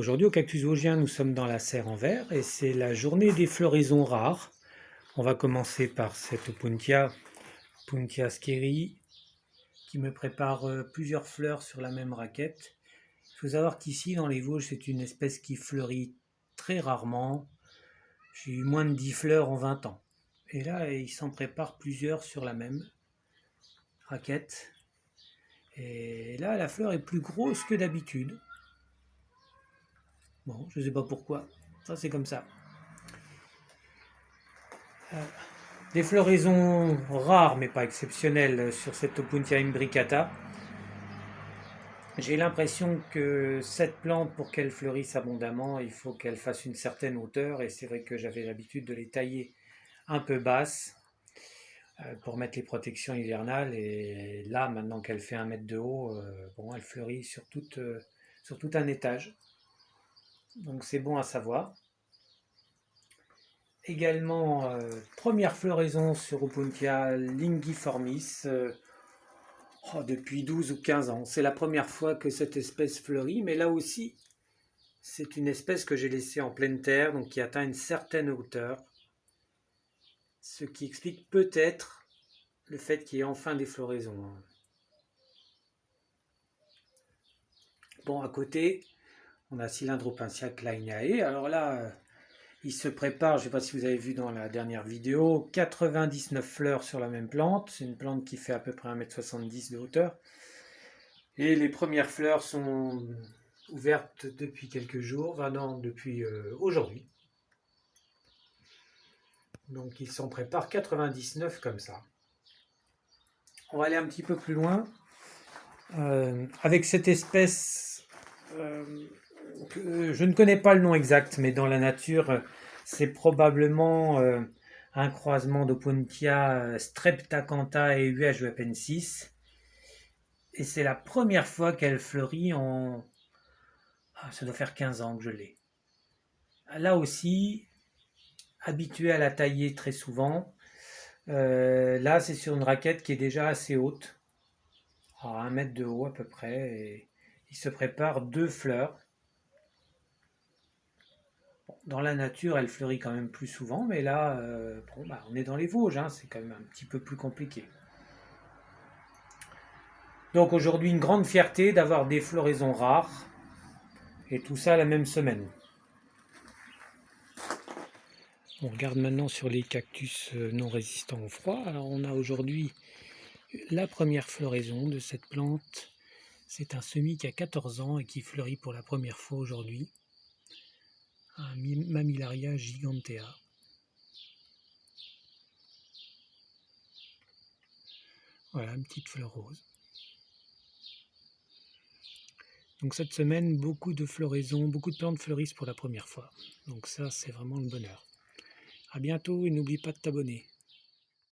Aujourd'hui, au Cactus Vosgien, nous sommes dans la serre en verre et c'est la journée des floraisons rares. On va commencer par cette Puntia Skeri, qui me prépare plusieurs fleurs sur la même raquette. Il faut savoir qu'ici, dans les Vosges, c'est une espèce qui fleurit très rarement. J'ai eu moins de 10 fleurs en 20 ans. Et là, il s'en prépare plusieurs sur la même raquette. Et là, la fleur est plus grosse que d'habitude. Bon, je ne sais pas pourquoi. Ça, c'est comme ça. Des floraisons rares, mais pas exceptionnelles, sur cette Opuntia imbricata. J'ai l'impression que cette plante, pour qu'elle fleurisse abondamment, il faut qu'elle fasse une certaine hauteur. Et c'est vrai que j'avais l'habitude de les tailler un peu basses pour mettre les protections hivernales. Et là, maintenant qu'elle fait 1 mètre de haut, bon, elle fleurit sur tout un étage. Donc c'est bon à savoir. Également, première floraison sur Opuntia linguiformis depuis 12 ou 15 ans. C'est la première fois que cette espèce fleurit, mais là aussi, c'est une espèce que j'ai laissée en pleine terre, donc qui atteint une certaine hauteur, ce qui explique peut-être le fait qu'il y ait enfin des floraisons. Bon, à côté, on a Cylindropincia kleinae. Alors là, il se prépare, je ne sais pas si vous avez vu dans la dernière vidéo, 99 fleurs sur la même plante. C'est une plante qui fait à peu près 1,70 m de hauteur. Et les premières fleurs sont ouvertes depuis quelques jours, enfin non, depuis aujourd'hui. Donc il s'en prépare 99 comme ça. On va aller un petit peu plus loin. Avec cette espèce que je ne connais pas le nom exact, mais dans la nature, c'est probablement un croisement d'Opuntia streptacantha et uaepensis. Et c'est la première fois qu'elle fleurit en... ça doit faire 15 ans que je l'ai. Là aussi, habitué à la tailler très souvent. Là, c'est sur une raquette qui est déjà assez haute, à 1 mètre de haut à peu près. Et il se prépare 2 fleurs. Bon, dans la nature, elle fleurit quand même plus souvent, mais là, on est dans les Vosges, hein, c'est quand même un petit peu plus compliqué. Donc aujourd'hui, une grande fierté d'avoir des floraisons rares, et tout ça la même semaine. On regarde maintenant sur les cactus non résistants au froid. Alors on a aujourd'hui la première floraison de cette plante. C'est un semis qui a 14 ans et qui fleurit pour la première fois aujourd'hui. Un Mammillaria gigantea. Voilà, une petite fleur rose. Donc cette semaine, beaucoup de floraisons, beaucoup de plantes fleurissent pour la première fois. Donc ça, c'est vraiment le bonheur. À bientôt et n'oublie pas de t'abonner.